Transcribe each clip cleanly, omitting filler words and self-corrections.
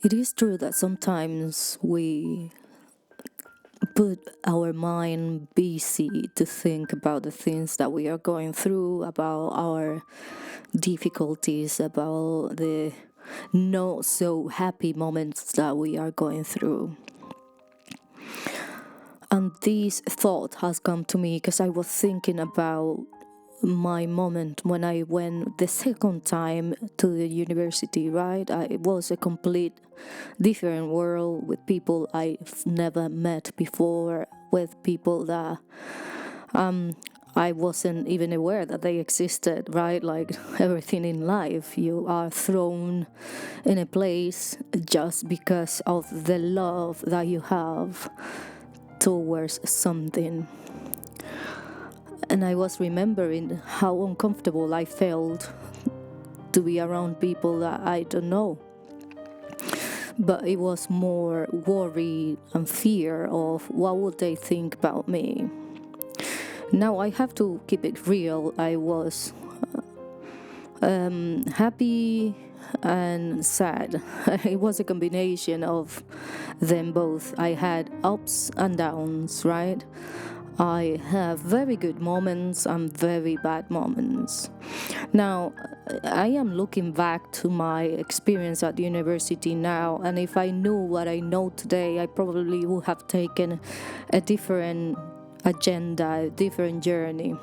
It is true that sometimes we put our mind busy to think about the things that we are going through, about our difficulties, about the not so happy moments that we are going through. And this thought has come to me because I was thinking about my moment when I went the second time to the university, right? It was a complete different world with people I've never met before, with people that I wasn't even aware that they existed, right? Like everything in life, you are thrown in a place just because of the love that you have towards something. And I was remembering how uncomfortable I felt to be around people that I don't know. But it was more worry and fear of what would they think about me. Now I have to keep it real. I was happy and sad. It was a combination of them both. I had ups and downs, right? I have very good moments and very bad moments. Now, I am looking back to my experience at university now, and if I knew what I know today, I probably would have taken a different agenda, a different journey.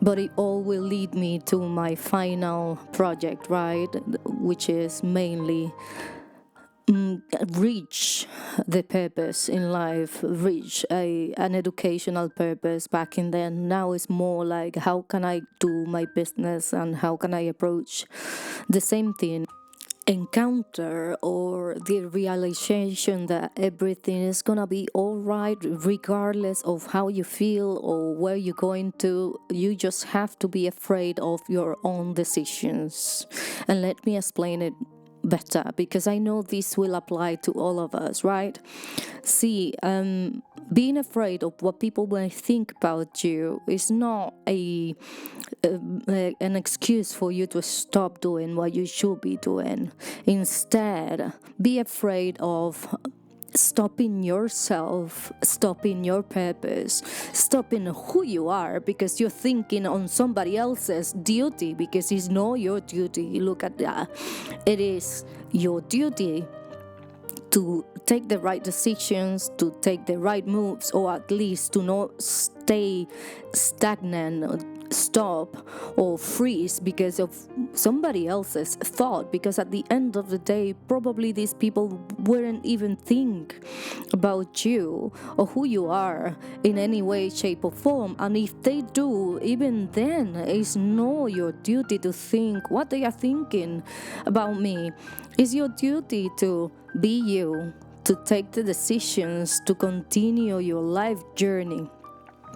But it all will lead me to my final project, right? Which is mainly reach the purpose in life, reach an educational purpose back in then. Now it's more like how can I do my business and how can I approach the same thing. Encounter or the realization that everything is gonna be all right regardless of how you feel or where you're going to. You just have to be afraid of your own decisions. And let me explain it better, because I know this will apply to all of us, right? See, being afraid of what people may think about you is not an excuse for you to stop doing what you should be doing. Instead, be afraid of stopping yourself, stopping your purpose, stopping who you are because you're thinking on somebody else's duty, because it's not your duty. Look at that. It is your duty to take the right decisions, to take the right moves, or at least to not stay stagnant, stop, or freeze because of somebody else's thought. Because at the end of the day, probably these people wouldn't even think about you or who you are in any way, shape, or form. And if they do, even then, it's not your duty to think what they are thinking about me. It's your duty to be you, to take the decisions, to continue your life journey.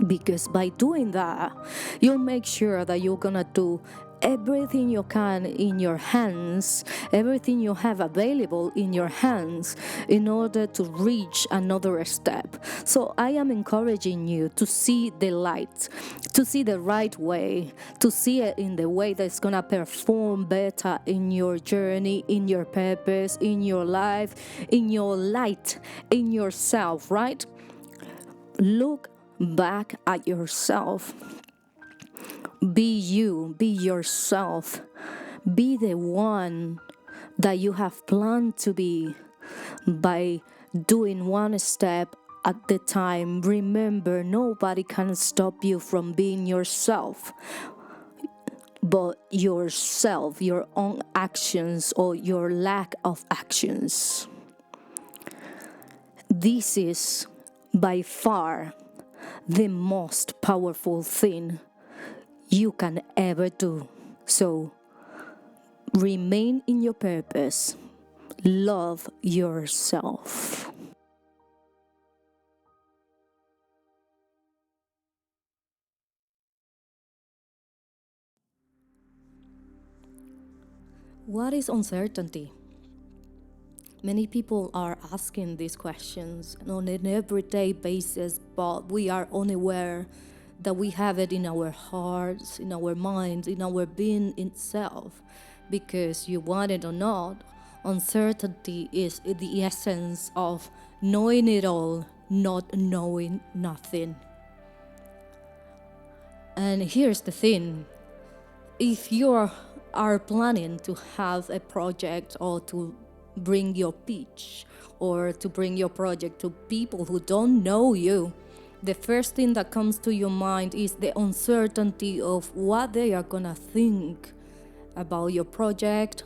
Because by doing that, you'll make sure that you're gonna do everything you can in your hands, everything you have available in your hands in order to reach another step. So I am encouraging you to see the light, to see the right way, to see it in the way that's gonna perform better in your journey, in your purpose, in your life, in your light, in yourself, right? Look back at yourself. Be you, be yourself, be the one that you have planned to be by doing one step at the time. Remember, nobody can stop you from being yourself, but yourself, your own actions or your lack of actions. This is by far the most powerful thing you can ever do. So remain in your purpose. Love yourself. What is uncertainty? Many people are asking these questions on an everyday basis, but we are unaware that we have it in our hearts, in our minds, in our being itself. Because you want it or not, Uncertainty is the essence of knowing it all, not knowing nothing. And here's the thing. If you are planning to have a project or to bring your pitch or to bring your project to people who don't know you, the first thing that comes to your mind is the uncertainty of what they are gonna think about your project,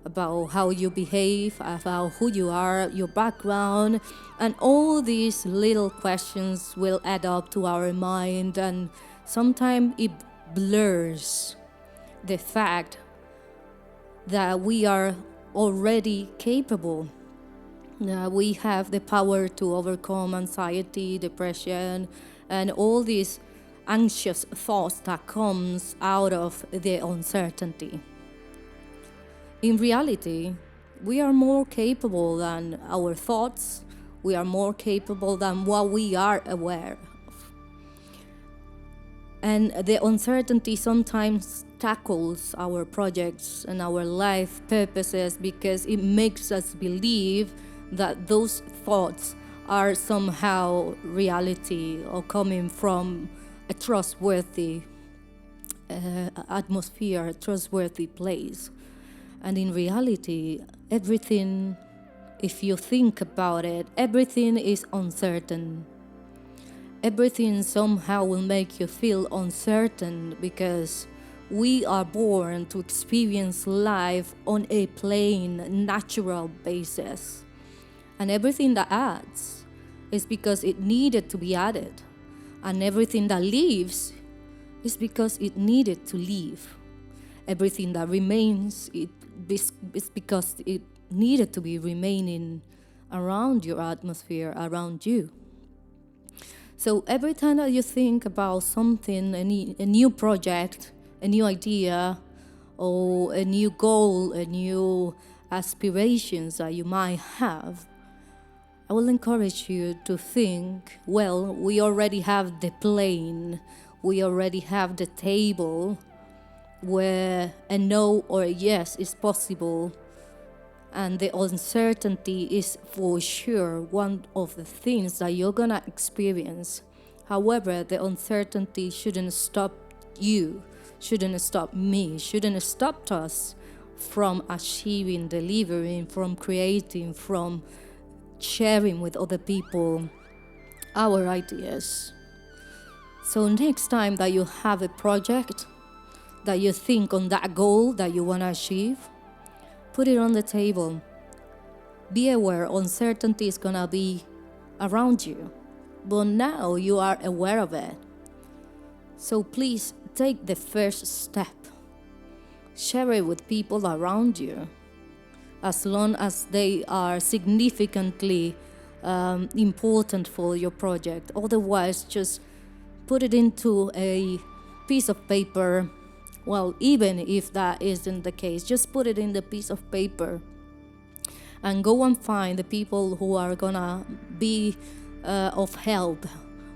about how you behave, about who you are, your background, and all these little questions will add up to our mind, and sometimes it blurs the fact that we are already capable. We have the power to overcome anxiety, depression, and all these anxious thoughts that comes out of the uncertainty. In reality, we are more capable than our thoughts. We are more capable than what we are aware of. And the uncertainty sometimes tackles our projects and our life purposes because it makes us believe that those thoughts are somehow reality or coming from a trustworthy atmosphere, a trustworthy place. And in reality, everything, if you think about it, everything is uncertain. Everything somehow will make you feel uncertain because we are born to experience life on a plain, natural basis. And everything that adds is because it needed to be added. And everything that leaves is because it needed to leave. Everything that remains is because it needed to be remaining around your atmosphere, around you. So every time that you think about something, a new project, a new idea, or a new goal, a new aspirations that you might have, I will encourage you to think, well, we already have the plane, we already have the table where a no or a yes is possible, and the uncertainty is for sure one of the things that you're gonna experience. However, the uncertainty shouldn't stop you, shouldn't stop me, shouldn't stop us from achieving, delivering, from creating, from sharing with other people our ideas. So next time that you have a project, that you think on that goal that you want to achieve, put it on the table. Be aware uncertainty is going to be around you, but now you are aware of it. So please take the first step. Share it with people around you, as long as they are significantly important for your project. Otherwise, just put it into a piece of paper. Well, even if that isn't the case, just put it in the piece of paper and go and find the people who are gonna be of help,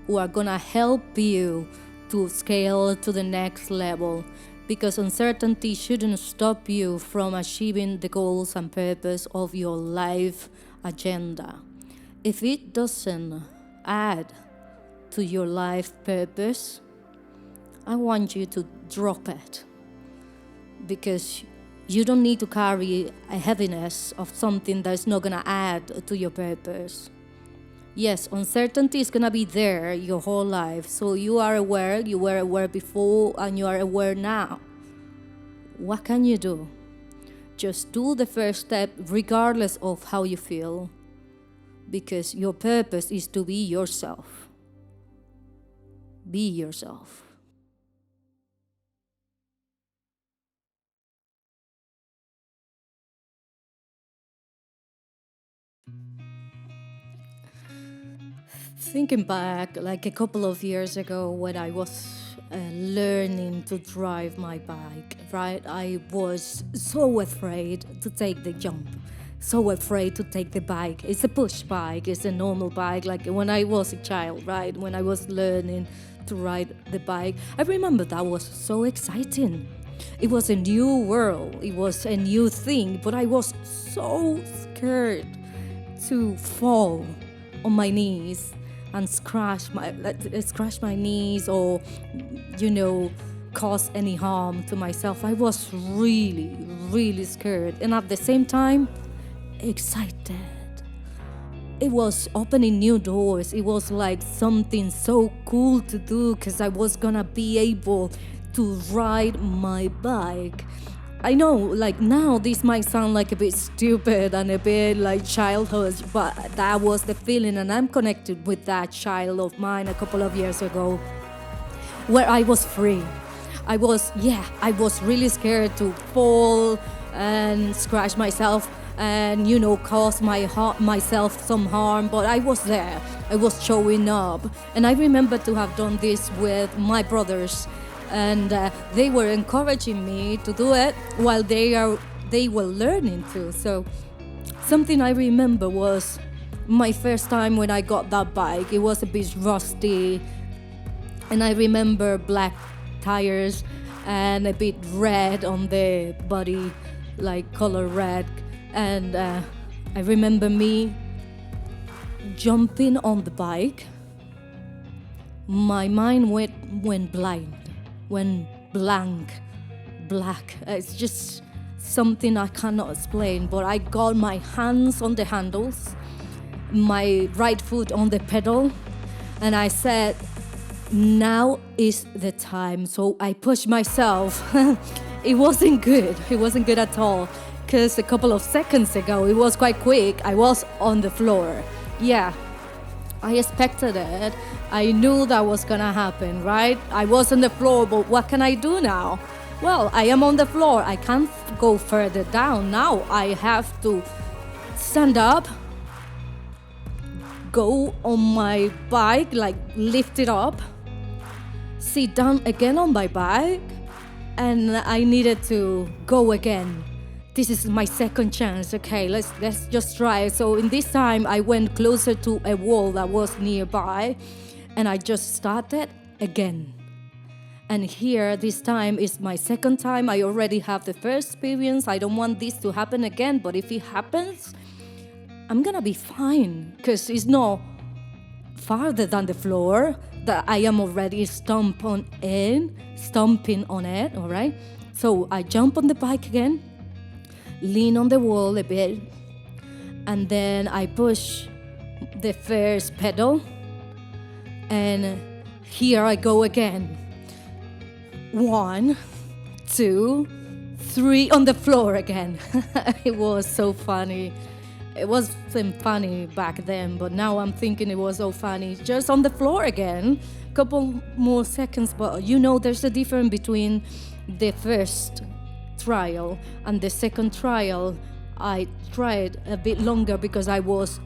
who are gonna help you to scale to the next level. Because uncertainty shouldn't stop you from achieving the goals and purpose of your life agenda. If it doesn't add to your life purpose, I want you to drop it, because you don't need to carry a heaviness of something that's not going to add to your purpose. Yes, uncertainty is going to be there your whole life. So you are aware, you were aware before, and you are aware now. What can you do? Just do the first step regardless of how you feel, because your purpose is to be yourself. Be yourself. Thinking back, like a couple of years ago when I was learning to drive my bike, right? I was so afraid to take the jump, so afraid to take the bike. It's a push bike, it's a normal bike, like when I was a child, right? When I was learning to ride the bike. I remember that was so exciting. It was a new world. It was a new thing. But I was so scared to fall on my knees and scratch my knees, or, cause any harm to myself. I was really, really scared. And at the same time, excited. It was opening new doors. It was like something so cool to do, because I was gonna be able to ride my bike. I know, like, now this might sound like a bit stupid and a bit like childhood, but that was the feeling, and I'm connected with that child of mine a couple of years ago, where I was free. I was really scared to fall and scratch myself and, cause myself some harm, but I was there. I was showing up. And I remember to have done this with my brothers, and they were encouraging me to do it while they were learning too. So something I remember was my first time when I got that bike. It was a bit rusty, and I remember black tires and a bit red on the body, like color red. And I remember me jumping on the bike. My mind went blank, black. It's just something I cannot explain, but I got my hands on the handles, my right foot on the pedal, and I said, now is the time. So I pushed myself. It wasn't good at all, because a couple of seconds ago, it was quite quick. I was on the floor. Yeah, I expected it. I knew that was gonna happen, right? I was on the floor, but what can I do now? Well, I am on the floor. I can't go further down. Now I have to stand up, go on my bike, like lift it up, sit down again on my bike, and I needed to go again. This is my second chance. Okay, let's just try it. So in this time, I went closer to a wall that was nearby, and I just started again. And here, this time is my second time. I already have the first experience. I don't want this to happen again, but if it happens, I'm gonna be fine, because it's not farther than the floor that I am already stomping on it, all right? So I jump on the bike again, lean on the wall a bit, and then I push the first pedal, and here I go again. 1, 2, 3 on the floor again. It was so funny. It wasn't funny back then, but now I'm thinking it was so funny. Just on the floor again, couple more seconds, but there's a difference between the first trial and the second trial. I tried a bit longer because I was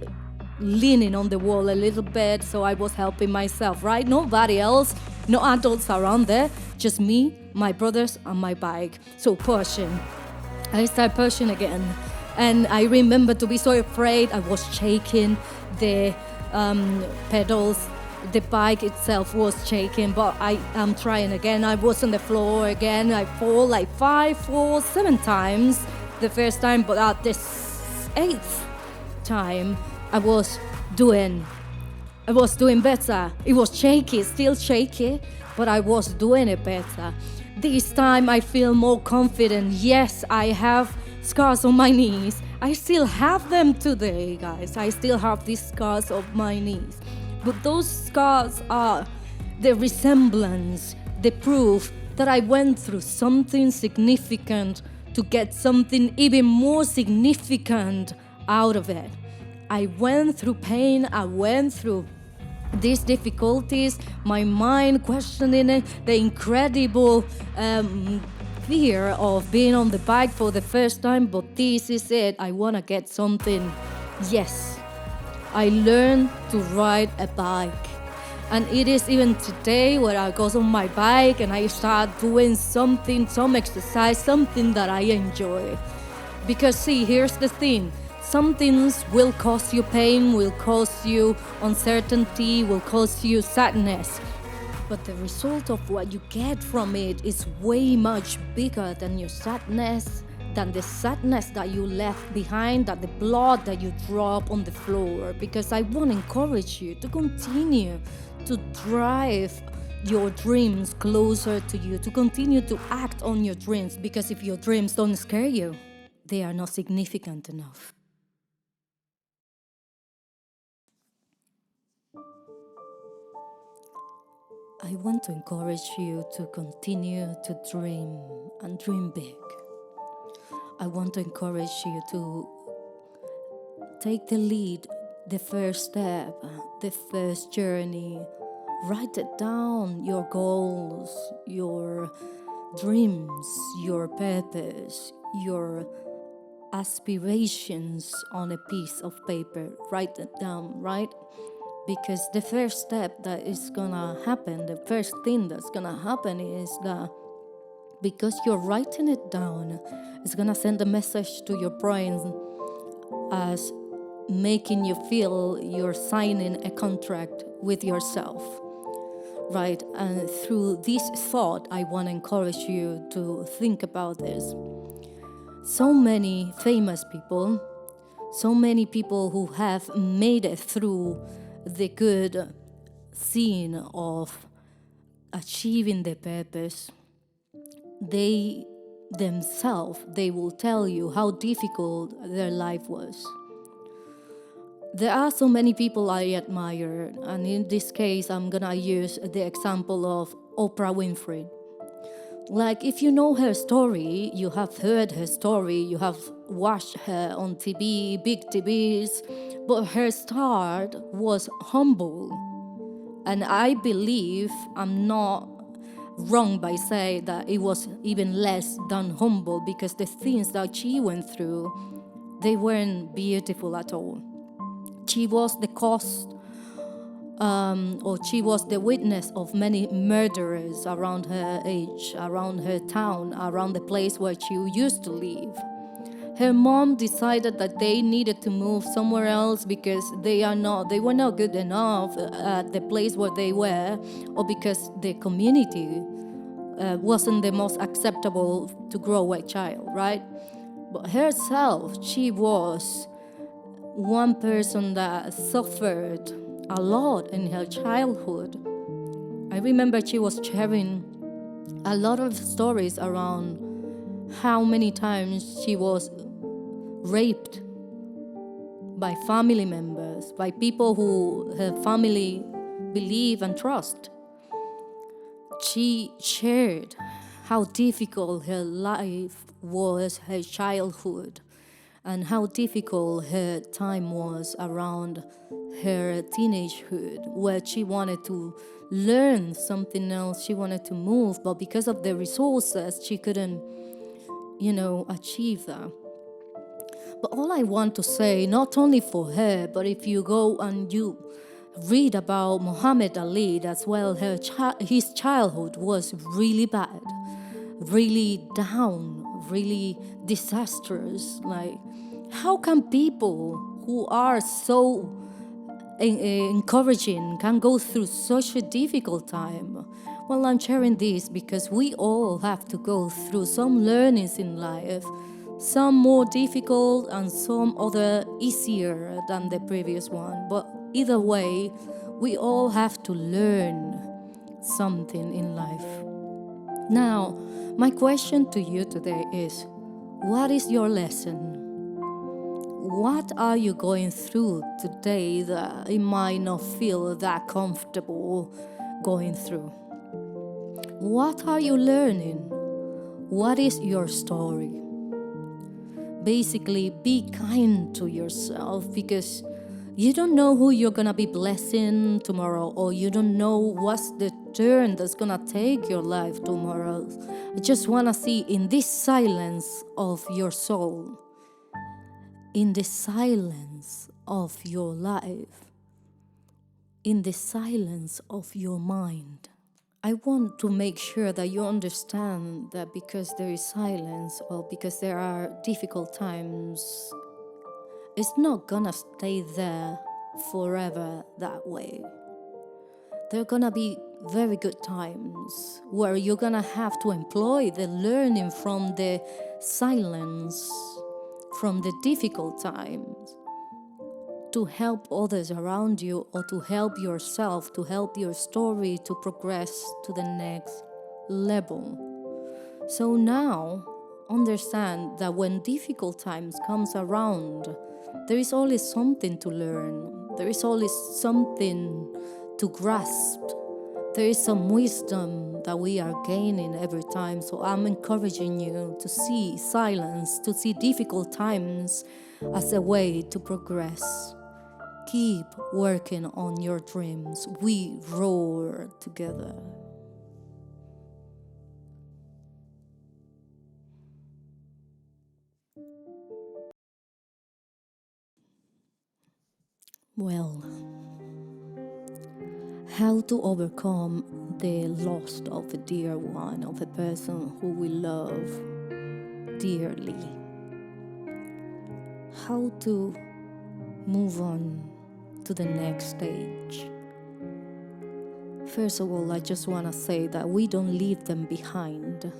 leaning on the wall a little bit, so I was helping myself, right? Nobody else, no adults around there, just me, my brothers, and my bike. So pushing. I start pushing again. And I remember to be so afraid. I was shaking the pedals. The bike itself was shaking, but I am trying again. I was on the floor again. I fall like 5, 4, 7 times the first time, but at the 8th time, I was doing better. It was shaky, still shaky, but I was doing it better. This time I feel more confident. Yes, I have scars on my knees. I still have them today, guys. I still have these scars of my knees. But those scars are the resemblance, the proof that I went through something significant to get something even more significant out of it. I went through pain, I went through these difficulties, my mind questioning it, the incredible fear of being on the bike for the first time, but this is it. I want to get something. Yes, I learned to ride a bike. And it is even today where I go on my bike and I start doing something, some exercise, something that I enjoy. Because see, here's the thing. Some things will cause you pain, will cause you uncertainty, will cause you sadness. but the result of what you get from it is way much bigger than your sadness, than the sadness that you left behind, than the blood that you drop on the floor. Because I want to encourage you to continue to drive your dreams closer to you, to continue to act on your dreams, because if your dreams don't scare you, they are not significant enough. I want to encourage you to continue to dream and dream big. I want to encourage you to take the lead, the first step, the first journey. Write it down, your goals, your dreams, your purpose, your aspirations on a piece of paper. Write it down, right? Because the first step that is gonna happen, the first thing that's gonna happen is that because you're writing it down, it's gonna send a message to your brain as making you feel you're signing a contract with yourself, right? And through this thought, I want to encourage you to think about this. So many famous people, so many people who have made it through the good scene of achieving their purpose, they themselves, they will tell you how difficult their life was. There are so many people I admire, and in this case, I'm gonna use the example of Oprah Winfrey. Like, if you know her story, you have heard her story, you have watched her on TV, big TVs, but her start was humble. And I believe I'm not wrong by saying that it was even less than humble, because the things that she went through, they weren't beautiful at all. She was the cause, or she was the witness of many murderers around her age, around her town, around the place where she used to live. Her mom decided that they needed to move somewhere else because they were not good enough at the place where they were, or because the community wasn't the most acceptable to grow a child, right? But herself, she was one person that suffered a lot in her childhood. I remember she was sharing a lot of stories around how many times she was raped by family members, by people who her family believe and trust. She shared how difficult her life was, her childhood, and how difficult her time was around her teenagehood, where she wanted to learn something else, she wanted to move, but because of the resources, she couldn't, achieve that. But all I want to say, not only for her, but if you go and you read about Muhammad Ali as well, his childhood was really bad, really down, really disastrous. Like, how can people who are so encouraging can go through such a difficult time? Well, I'm sharing this because we all have to go through some learnings in life, some more difficult and some other easier than the previous one. But either way, we all have to learn something in life. Now, my question to you today is, what is your lesson? What are you going through today that it might not feel that comfortable going through? What are you learning? What is your story? Basically, be kind to yourself, because you don't know who you're gonna be blessing tomorrow, or you don't know what's the turn that's gonna take your life tomorrow. I just wanna see in this silence of your soul, in the silence of your life, in the silence of your mind. I want to make sure that you understand that because there is silence, or because there are difficult times, it's not gonna stay there forever that way. there are gonna be very good times where you're gonna have to employ the learning from the silence, from the difficult times, to help others around you, or to help yourself, to help your story to progress to the next level. So now, understand that when difficult times comes around, there is always something to learn. There is always something to grasp. There is some wisdom that we are gaining every time. So I'm encouraging you to see silence, to see difficult times as a way to progress. Keep working on your dreams. We roar together. Well, how to overcome the loss of a dear one, of a person who we love dearly. How to move on to the next stage. First of all, I just want to say that we don't leave them behind.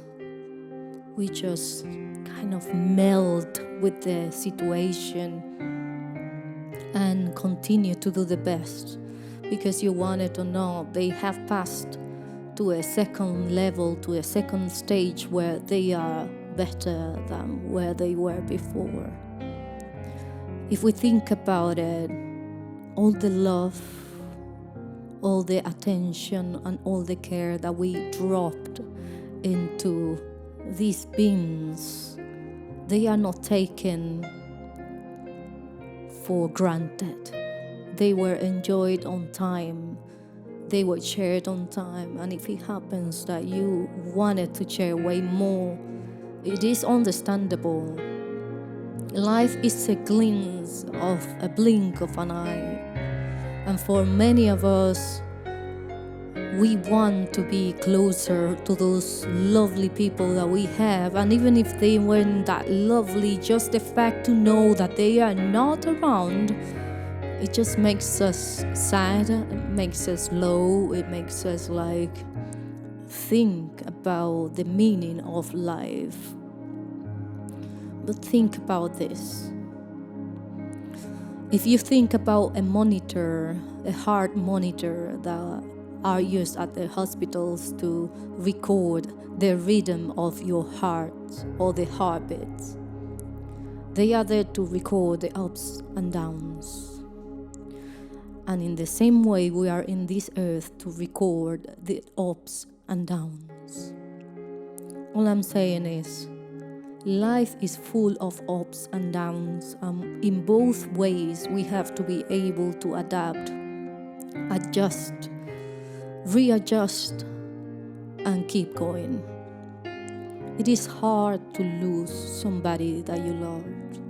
We just kind of meld with the situation and continue to do the best, because you want it or not, they have passed to a second level, to a second stage where they are better than where they were before. If we think about it, all the love, all the attention and all the care that we dropped into these bins, they are not taken for granted. They were enjoyed on time. They were shared on time. And if it happens that you wanted to share way more, it is understandable. Life is a glimpse of a blink of an eye. And for many of us, we want to be closer to those lovely people that we have. And even if they weren't that lovely, just the fact to know that they are not around, it just makes us sad, it makes us low, it makes us think about the meaning of life. But think about this. If you think about a monitor, a heart monitor that are used at the hospitals to record the rhythm of your heart or the heartbeats, they are there to record the ups and downs. And in the same way, we are in this earth to record the ups and downs. All I'm saying is, life is full of ups and downs. In both ways, we have to be able to adapt, adjust, readjust, and keep going. It is hard to lose somebody that you loved.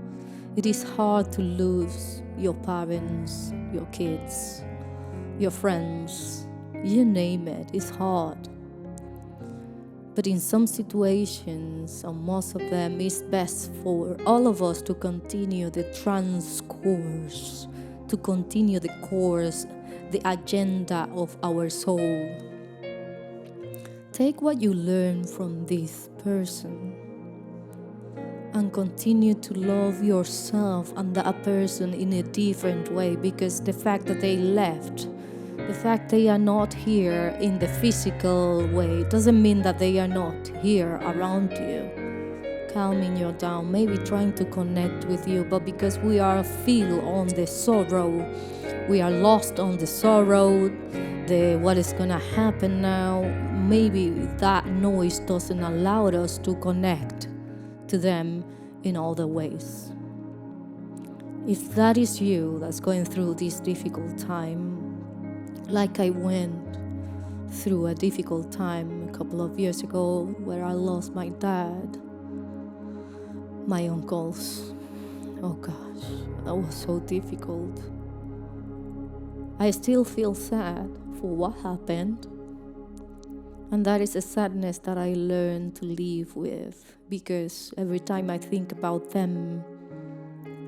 It is hard to lose your parents, your kids, your friends, you name it, it's hard. But in some situations, and most of them, it's best for all of us to continue the course, to continue the course, the agenda of our soul. Take what you learn from this person and continue to love yourself and that person in a different way, because the fact that they left, the fact they are not here in the physical way doesn't mean that they are not here around you, calming you down, maybe trying to connect with you, but because we are feel on the sorrow, we are lost on the sorrow, the what is gonna happen now, maybe that noise doesn't allow us to connect to them in other ways. If that is you that's going through this difficult time, like I went through a difficult time a couple of years ago where I lost my dad, my uncles, oh gosh, that was so difficult. I still feel sad for what happened, and that is a sadness that I learned to live with, because every time I think about them,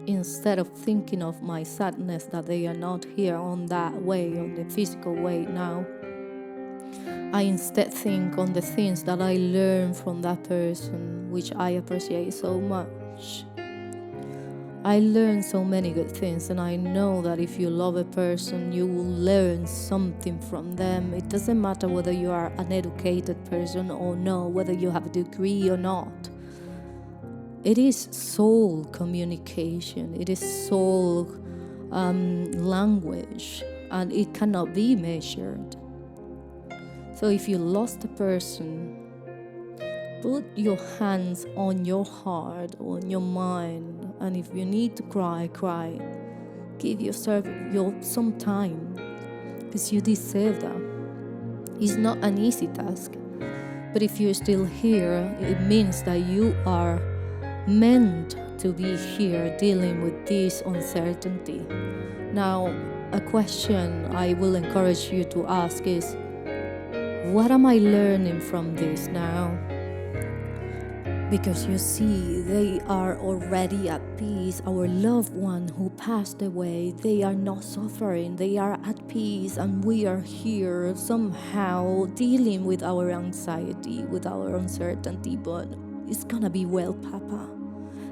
instead of thinking of my sadness that they are not here on that way, on the physical way now, I instead think on the things that I learned from that person, which I appreciate so much. I learned so many good things, and I know that if you love a person, you will learn something from them. It doesn't matter whether you are an educated person or no, whether you have a degree or not. It is soul communication, it is soul language, and it cannot be measured. So if you lost a person, put your hands on your heart, on your mind, and if you need to cry, cry. Give yourself some time, because you deserve that. It's not an easy task, but if you're still here, it means that you are meant to be here dealing with this uncertainty. Now, a question I will encourage you to ask is, what am I learning from this now? Because you see, they are already at peace. Our loved one who passed away, they are not suffering, they are at peace, and we are here somehow dealing with our anxiety, with our uncertainty. But it's gonna be well, Papa.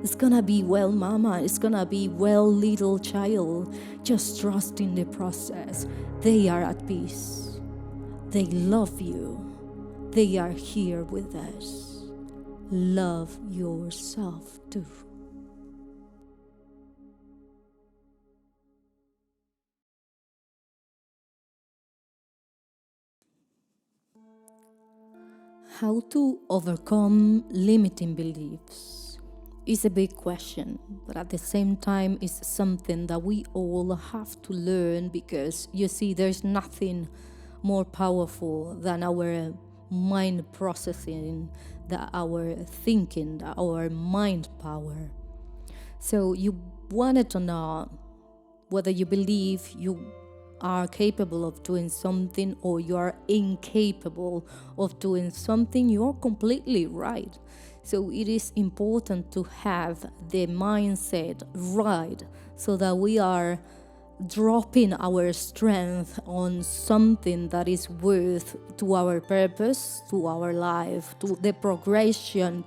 It's gonna be well, Mama. It's gonna be well, little child. Just trust in the process. They are at peace. They love you. They are here with us. Love yourself too. How to overcome limiting beliefs is a big question, but at the same time, it's something that we all have to learn, because you see, there's nothing more powerful than our mind processing, our thinking, our mind power. So you wanted to know whether you believe you are capable of doing something or you are incapable of doing something. You're completely right. So it is important to have the mindset right, so that we are dropping our strength on something that is worth to our purpose, to our life, to the progression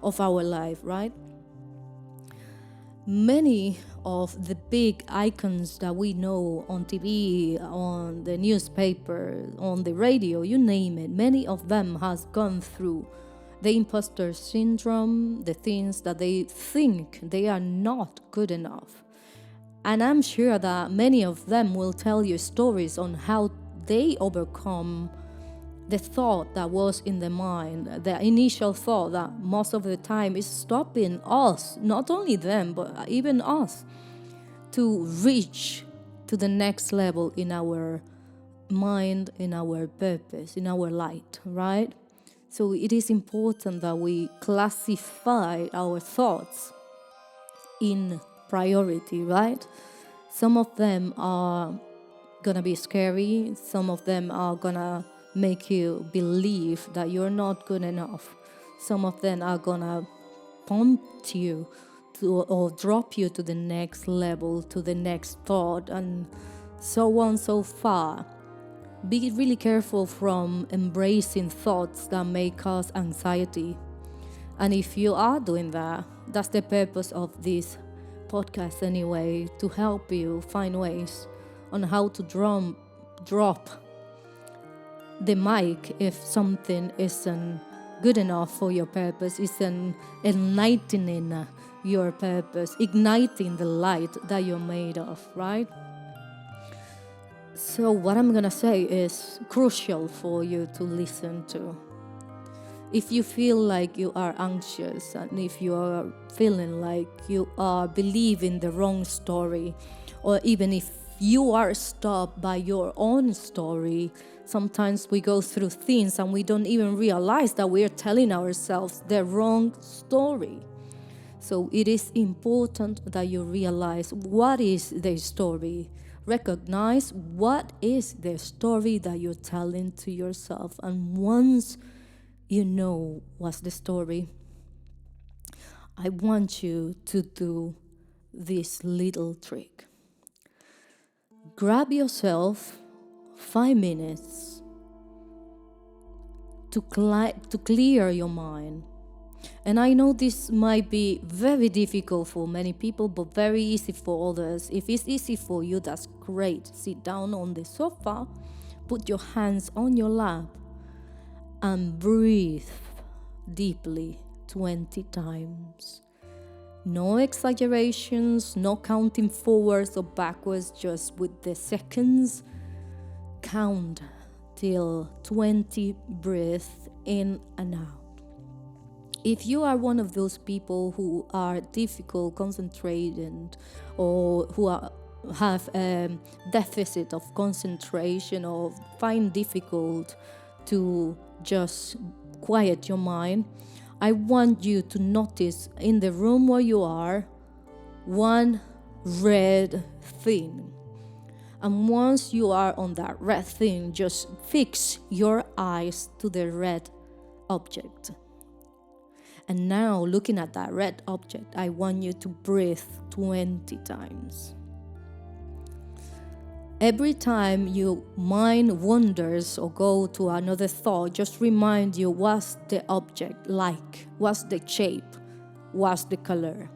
of our life, right? Many of the big icons that we know on TV, on the newspaper, on the radio, you name it, many of them has gone through the imposter syndrome, the things that they think they are not good enough. And I'm sure that many of them will tell you stories on how they overcome the thought that was in the mind, the initial thought that most of the time is stopping us, not only them, but even us, to reach to the next level in our mind, in our purpose, in our light, right? So it is important that we classify our thoughts in priority, right? Some of them are gonna be scary, some of them are gonna make you believe that you're not good enough. Some of them are gonna pump you to, or drop you to the next level, to the next thought, and so on, so far. Be really careful from embracing thoughts that may cause anxiety. And if you are doing that, that's the purpose of this podcast anyway, to help you find ways on how to drop the mic if something isn't good enough for your purpose, isn't enlightening your purpose, igniting the light that you're made of, right? So what I'm gonna say is crucial for you to listen to. If you feel like you are anxious, and if you are feeling like you are believing the wrong story, or even if you are stopped by your own story, sometimes we go through things and we don't even realize that we are telling ourselves the wrong story. So it is important that you realize what is the story. Recognize what is the story that you're telling to yourself. And once you know what's the story, I want you to do this little trick. Grab yourself 5 minutes to clear your mind. And I know this might be very difficult for many people, but very easy for others. If it's easy for you, that's great. Sit down on the sofa, put your hands on your lap, and breathe deeply 20 times. No exaggerations, no counting forwards or backwards, just with the seconds. Count till 20 breaths in and out. If you are one of those people who are difficult concentrating or have a deficit of concentration or find difficult to just quiet your mind, I want you to notice in the room where you are one red thing. And once you are on that red thing, just fix your eyes to the red object. And now, looking at that red object, I want you to breathe 20 times. Every time your mind wanders or go to another thought, just remind you what's the object like, what's the shape, what's the color.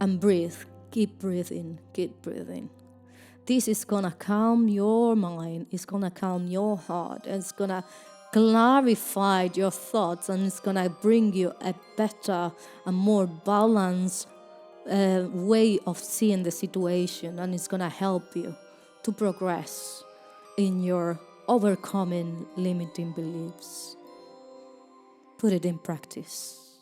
And breathe, keep breathing, keep breathing. This is gonna calm your mind, it's gonna calm your heart, it's gonna clarify your thoughts, and it's gonna bring you a better and more balanced way of seeing the situation, and it's gonna help you to progress in your overcoming limiting beliefs. Put it in practice.